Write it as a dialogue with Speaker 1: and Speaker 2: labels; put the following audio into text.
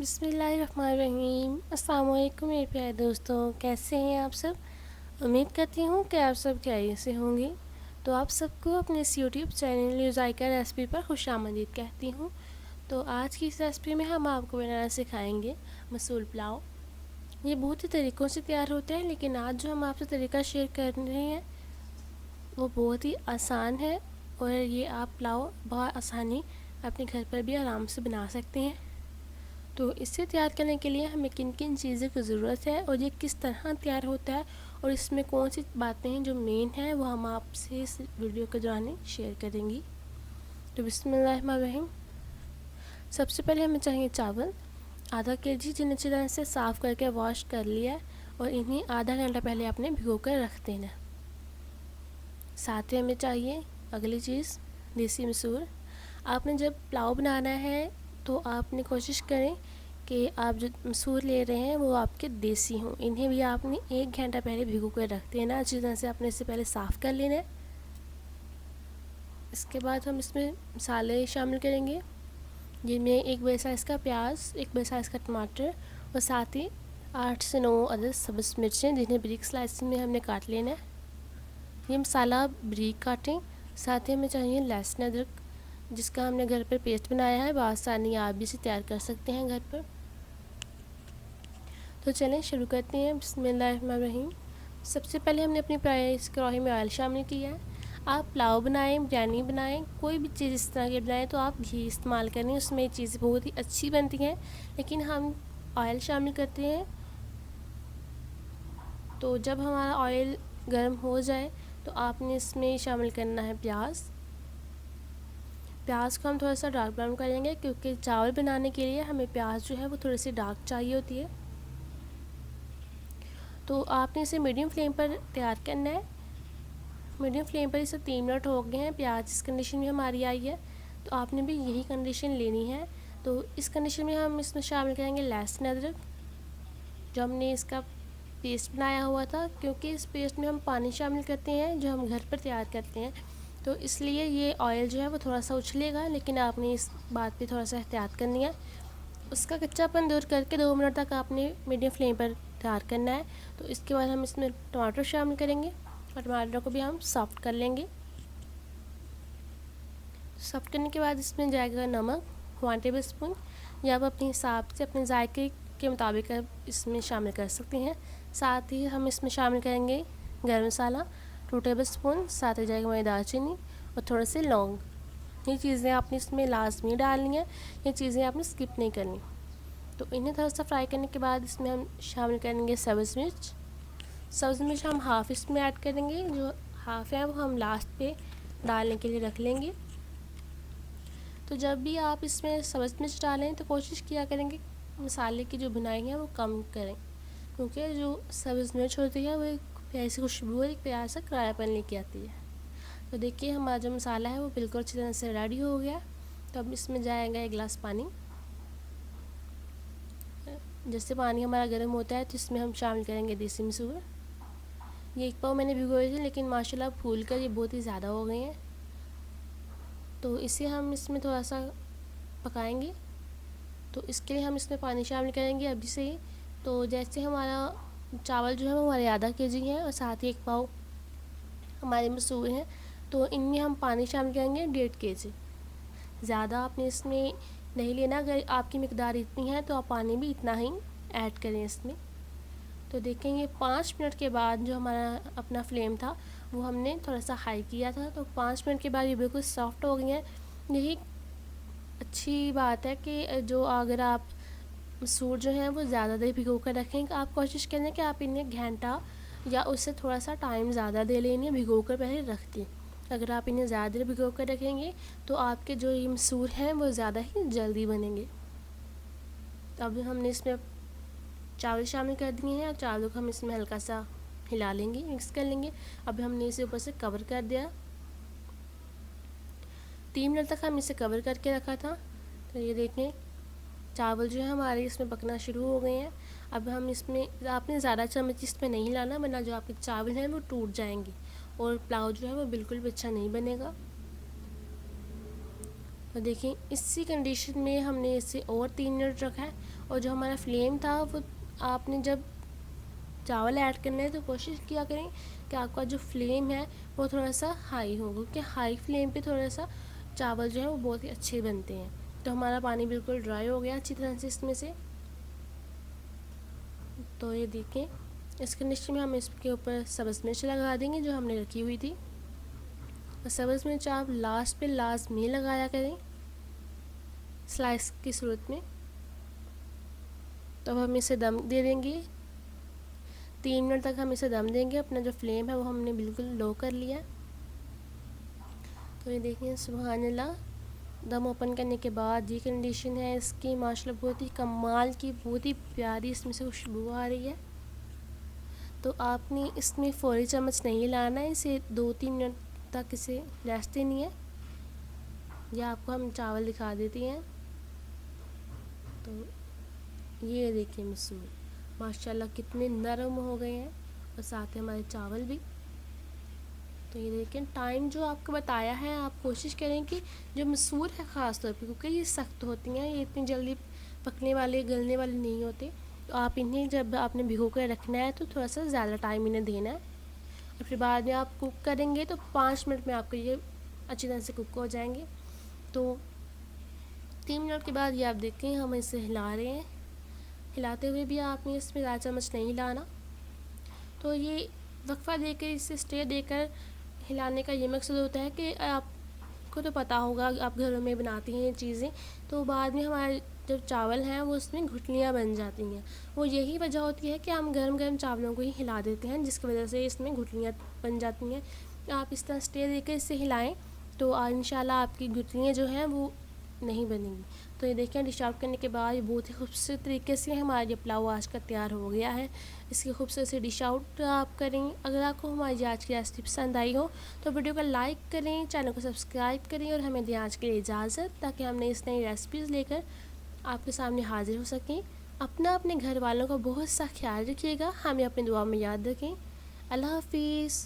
Speaker 1: बिस्मिल्लाहिर्रहमानिर्रहीम। अस्सलाम वालेकुम मेरे प्यारे दोस्तों, कैसे हैं आप सब। उम्मीद करती हूँ कि आप सब खैरियत से होंगे। तो आप सबको अपने इस यूट्यूब चैनल यूज़ाइका रेसिपी पर खुशामदीद कहती हूँ। तो आज की इस रेसिपी में हम आपको बनाना सिखाएंगे मसूर पुलाव। ये बहुत ही तरीक़ों से तैयार होता है, लेकिन आज जो हम आपसे तरीका शेयर कर रहे हैं वो बहुत ही आसान है और ये आप पुलाव बहुत आसानी अपने घर पर भी आराम से बना सकते हैं। तो इसे तैयार करने के लिए हमें किन किन चीज़ों की ज़रूरत है और ये किस तरह तैयार होता है और इसमें कौन सी बातें हैं जो मेन हैं वो हम आपसे इस वीडियो के दौरान शेयर करेंगी। तो बिस्मिल्लाहिर्रहमानिर्रहीम। सबसे पहले हमें चाहिए चावल आधा केजी, जिन्हें अच्छी तरह से साफ़ करके वॉश कर लिया है और इन्हें आधा घंटा पहले आपने भिगो कर रख देना। साथ ही हमें चाहिए अगली चीज़ देसी मसूर। आपने जब पुलाव बनाना है तो आपने कोशिश करें कि आप जो मसूर ले रहे हैं वो आपके देसी हों। इन्हें भी आपने 1 घंटा पहले भिगो कर रख देना। अच्छी तरह से आपने इससे पहले साफ़ कर लेना है। इसके बाद हम इसमें मसाले शामिल करेंगे, जिनमें 1 बड़े साइज़ का प्याज, 1 बड़े साइज़ का टमाटर और साथ ही 8 से 9 अदद सब्ज़ मिर्चें, जिन्हें बारीक स्लाइस में हमने काट लेना है। ये मसाला बारीक काटें। साथ ही हमें चाहिए लहसुन अदरक, जिसका हमने घर पर पेस्ट बनाया है। बआसानी आप भी इसे तैयार कर सकते हैं घर पर। तो चलें शुरू करते हैं। बिस्मिल्लाहिर्रहमानिर्रहीम। सबसे पहले हमने अपनी इस कढ़ाई में ऑयल शामिल किया है। आप पुलाव बनाएं, बिरयानी बनाएं, कोई भी चीज़ इस तरह की बनाएं तो आप घी इस्तेमाल करें, उसमें चीज़ें बहुत ही अच्छी बनती हैं। लेकिन हम ऑयल शामिल करते हैं। तो जब हमारा ऑयल गर्म हो जाए तो आपने इसमें शामिल करना है प्याज। प्याज को हम थोड़ा सा डार्क ब्राउन करेंगे, क्योंकि चावल बनाने के लिए हमें प्याज जो है वो थोड़ी सी डार्क चाहिए होती है। तो आपने इसे मीडियम फ्लेम पर तैयार करना है। मीडियम फ्लेम पर इसे 3 मिनट हो गए हैं। प्याज इस कंडीशन में हमारी आई है, तो आपने भी यही कंडीशन लेनी है। तो इस कंडीशन में हम इसमें शामिल करेंगे लहसुन अदरक, जो हमने इसका पेस्ट बनाया हुआ था। क्योंकि इस पेस्ट में हम पानी शामिल करते हैं जो हम घर पर तैयार करते हैं, तो इसलिए ये ऑयल जो है वो थोड़ा सा उछलेगा, लेकिन आपने इस बात पे थोड़ा सा एहतियात करनी है। उसका कच्चापन दूर करके 2 मिनट तक आपने मीडियम फ्लेम पर तैयार करना है। तो इसके बाद हम इसमें टमाटर शामिल करेंगे और टमाटर को भी हम सॉफ्ट कर लेंगे। सॉफ्ट करने के बाद इसमें जाएगा नमक 1 टेबल स्पून, या आप अपने हिसाब से अपने जायके के मुताबिक आप इसमें शामिल कर सकते हैं। साथ ही हम इसमें शामिल करेंगे गरम मसाला 2 टेबल स्पून, साथ ही जाएगा हमारी दालचीनी और थोड़े से लौंग। ये चीज़ें आपने इसमें लाजमी डालनी है, ये चीज़ें आपने स्किप नहीं करनी। तो इन्हें थोड़ा सा फ्राई करने के बाद इसमें हम शामिल करेंगे सब्ज़ मिर्च। सब्ज़ मिर्च हम हाफ़ इसमें ऐड करेंगे, जो हाफ़ है वो हम लास्ट पे डालने के लिए रख लेंगे। तो जब भी आप इसमें सब्ज़ मिर्च डालें तो कोशिश किया करेंगे मसाले की जो बुनाई है वो कम करें, क्योंकि जो सब्ज़ मिर्च होती है वो एक प्यारी सी खुशबू और एक प्यारा सा करारापन लेके आती है। तो देखिए हमारा जो मसाला है वो बिल्कुल अच्छी तरह से रेडी हो गया। तो अब इसमें जाएगा 1 गिलास पानी। जैसे पानी हमारा गर्म होता है तो इसमें हम शामिल करेंगे देसी मसूर। ये 1 पाव मैंने भिगोए थे, लेकिन माशाल्लाह फूल कर ये बहुत ही ज़्यादा हो गए हैं। तो इसे हम इसमें थोड़ा सा पकाएंगे। तो इसके लिए हम इसमें पानी शामिल करेंगे अभी से ही। तो जैसे हमारा चावल जो है वो हमारे आधा केजी है और साथ ही 1 पाव हमारे मसूर हैं, तो इनमें हम पानी शामिल करेंगे 1.5 केजी। ज़्यादा आपने इसमें नहीं लेना। अगर आपकी मिकदार इतनी है तो आप पानी भी इतना ही ऐड करें इसमें। तो देखेंगे 5 मिनट के बाद जो हमारा अपना फ्लेम था वो हमने थोड़ा सा हाई किया था, तो 5 मिनट के बाद ये बिल्कुल सॉफ्ट हो गई हैं। यही अच्छी बात है कि जो अगर आप मसूर जो हैं वो ज़्यादा देर भिगो कर रखें, आप कोशिश करें कि आप इन्हें घंटा या उससे थोड़ा सा टाइम ज़्यादा दे लें, इन्हें भिगो कर पहले रख दें। अगर आप इन्हें ज़्यादा देर भिगो कर रखेंगे तो आपके जो ये मसूर हैं वो ज़्यादा ही जल्दी बनेंगे। तो अब हमने इसमें चावल शामिल कर दिए हैं और चावलों को हम इसमें हल्का सा हिला लेंगे, मिक्स कर लेंगे। अब हमने इसे ऊपर से कवर कर दिया। 3 मिनट तक हम इसे कवर करके रखा था। तो ये देखें चावल जो है हमारे इसमें पकना शुरू हो गए हैं। अब हम इसमें आपने ज़्यादा चम्मच इसमें नहीं हिलाना, वरना जो आपके चावल हैं वो टूट जाएंगे और पुलाव जो है वो बिल्कुल भी अच्छा नहीं बनेगा। और देखिए इसी कंडीशन में हमने इसे और 3 मिनट रखा है। और जो हमारा फ्लेम था वो आपने जब चावल ऐड करने हैं तो कोशिश किया करें कि आपका जो फ्लेम है वो थोड़ा सा हाई हो, क्योंकि हाई फ्लेम पे थोड़ा सा चावल जो है वो बहुत ही अच्छे बनते हैं। तो हमारा पानी बिल्कुल ड्राई हो गया अच्छी तरह से इसमें से। तो ये देखें इस कंडीशन में हम इसके ऊपर सब्ज़ मिर्च लगा देंगे जो हमने रखी हुई थी। और सब्ज़ मिर्च आप लास्ट पे लाजमी लगाया करें स्लाइस की सूरत में। तो अब हम इसे दम दे देंगे, 3 मिनट तक हम इसे दम देंगे। अपना जो फ्लेम है वो हमने बिल्कुल लो कर लिया। तो ये देखिए सुभान अल्लाह, दम ओपन करने के बाद ये कंडीशन है इसकी, माशाल्लाह बहुत ही कमाल की, बहुत ही प्यारी इसमें से खुशबू आ रही है। तो आपने इसमें फ़ौरी चम्मच नहीं लाना है, इसे 2-3 मिनट तक इसे रेस्ट देनी है। या आपको हम चावल दिखा देती हैं। तो ये देखिए मसूर माशाल्लाह कितने नरम हो गए हैं और साथ ही हमारे चावल भी। तो ये देखें टाइम जो आपको बताया है, आप कोशिश करें कि जो मसूर है ख़ास तौर पे, क्योंकि ये सख्त होती हैं, ये इतनी जल्दी पकने वाले गलने वाले नहीं होते। तो आप इन्हें जब आपने भिगो कर रखना है तो थोड़ा सा ज़्यादा टाइम इन्हें देना है। और फिर बाद में आप कुक करेंगे तो 5 मिनट में आपको ये अच्छी तरह से कुक हो जाएंगे। तो 3 मिनट के बाद ये आप देखें हम इसे हिला रहे हैं। हिलाते हुए भी आपने इसमें ज़्यादा चम्मच नहीं हिलाना। तो ये वक्फ़ा देकर, इसे स्टे देकर हिलाने का ये मकसद होता है कि आपको तो पता होगा आप घरों में बनाती हैं ये चीज़ें, तो बाद में हमारे जो चावल हैं वो उसमें घुटलियाँ बन जाती हैं। वो यही वजह होती है कि हम गर्म गर्म चावलों को ही हिला देते हैं, जिसकी वजह से इसमें घुटलियाँ बन जाती हैं। आप इस तरह स्टे देकर इसे हिलाएँ तो इंशाल्लाह आपकी घुटलियाँ जो हैं वो नहीं बनेंगी। तो ये देखिए डिश आउट करने के बाद ये बहुत ही खूबसूरत तरीके से हमारा ये पुलाव आज का तैयार हो गया है। इसकी खूबसूरत से डिश आउट आप करें। अगर आपको हमारी आज की रेसिपी पसंद आई हो तो वीडियो को लाइक करें, चैनल को सब्सक्राइब करें और हमें दें आज के लिए इजाज़त, ताकि हम इस नई रेसिपीज़ लेकर आपके सामने हाजिर हो सकें। अपने घर वालों का बहुत सा ख्याल रखिएगा, हमें अपनी दुआ में याद रखें। अल्लाह हाफिज़।